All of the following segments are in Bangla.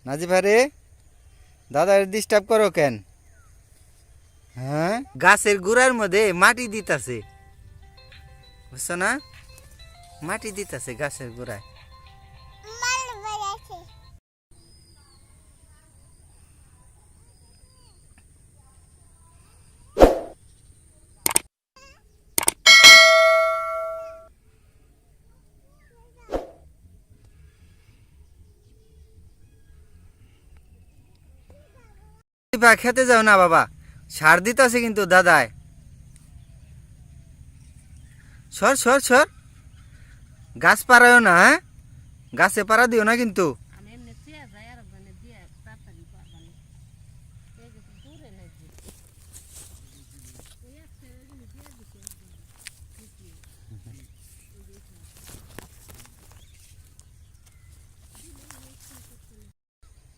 নাজিফা রে, দাদার ডিস্টার্ব করো কেন? হ্যাঁ, গাছের গুড়ার মধ্যে মাটি দিতাছে, বুঝছো না? মাটি দিতাছে গাছের গুড়ায়। খেতে যাও না বাবা, সার দিতাছে কিন্তু দাদায়। সর সর সর, গাছ পাড়াও না, হ্যাঁ গাছে পাড়া দিও না কিন্তু।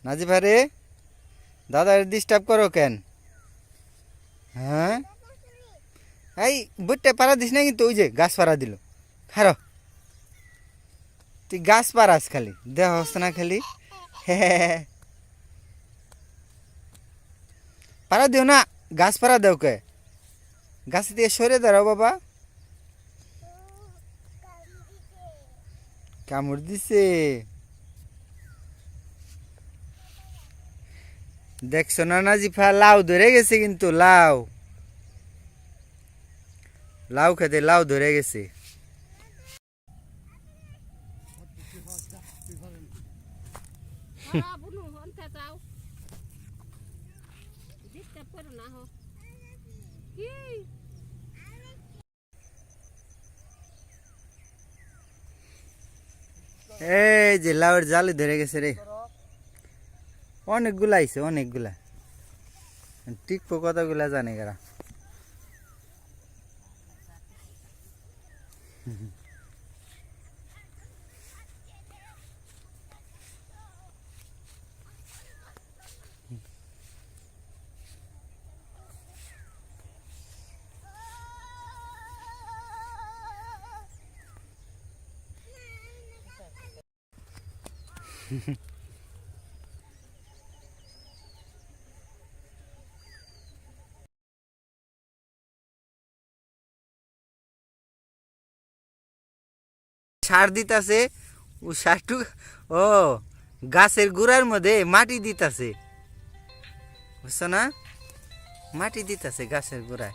নাজিফা রে, দাদার ডিস্টার্ব করো কেন? হ্যাঁ, এই বুটটা পাড়া দিস না কিন্তু, ওই যে গাছ পাড়া দিল। খারো, তুই গাছ পাড়াস খালি, দেহ হচ্ছে না খালি। পাড়া দিও না, গাছ পাড়া দেও কে? গাছ দিয়ে সরে দাঁড়াও বাবা। কামড় দিছে, দেখছো না নাজিফা? লাউ ধরে গেছে কিন্তু, লাউ লাউ খেতে লাউ ধরে গেছে। এই যে লাউয়ের জালে ধরে গেছে রে, অনেকগুলা আইছে, অনেকগুলা। টিকপো কতগুলা জানে কারা। সার দিতাছে, ও সারটু, ও গাছের গুড়ার মধ্যে মাটি দিতাছে, বুঝছো না? মাটি দিতাছে গাছের গুড়ায়।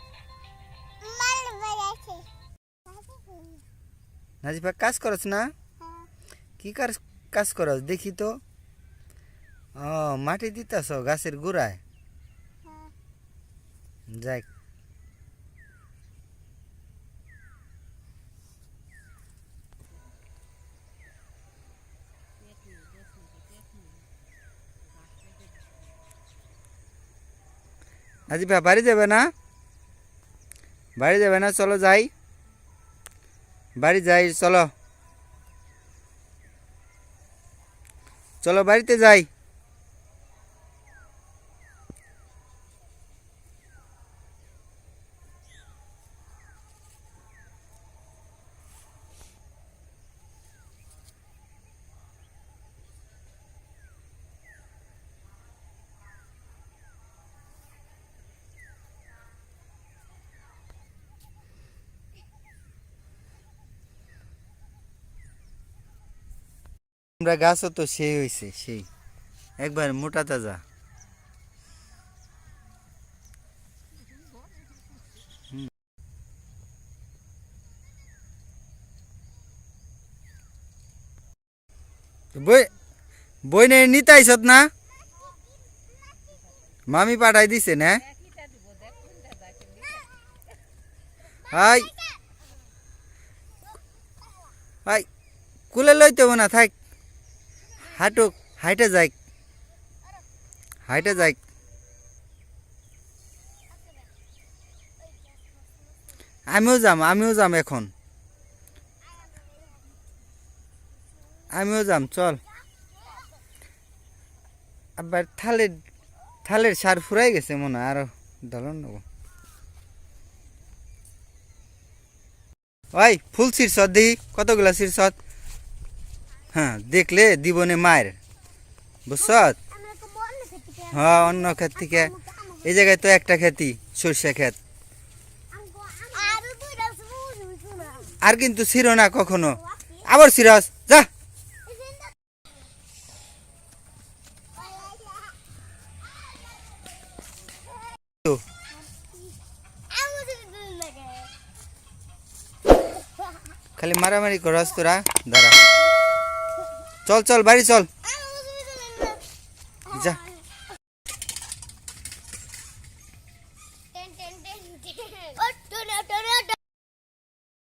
নাজিফা কাজ করছ না? কি কাজ করছ দেখি তো। ও মাটি দিতাছ গাছের গুড়ায়, যাই। নাজিফা বাড়ি যাবে না? বাড়ি যাবে না? চলো যাই, বাড়ি যাই, চলো চলো বাড়িতে যাই। আমরা গাছও তো সেই হয়েছে, সেই একবার মোটা তাজা। বই বই নিয়ে নিতে আইসত না? মামি পাঠাই দিছে না? হাই হাই, কুলে লইতে না থাক, হাঁটুক, হাইটে যাই, হাইটে যাই। আমিও যাম এখন, আমিও যাম, চল। আবার থালের সার ফুরাই গেছে মনে হয়, আরো ঢালন নেব। ওই ফুল ছিঁড়ছত দেখি, কতগুলা ছিঁড়ছত? হ্যাঁ দেখলে দিবনে মায়ের। বুঝছত? হ্যাঁ, অন্য ক্ষেত থেকে এই জায়গায় তো একটা ক্ষেতই সরষে ক্ষেত। আর কিন্তু ছিল না কখনো, আবার সিরাজ যা। খালি মারামারি করস তোরা, দাঁড়া, চল চল বাড়ি চল।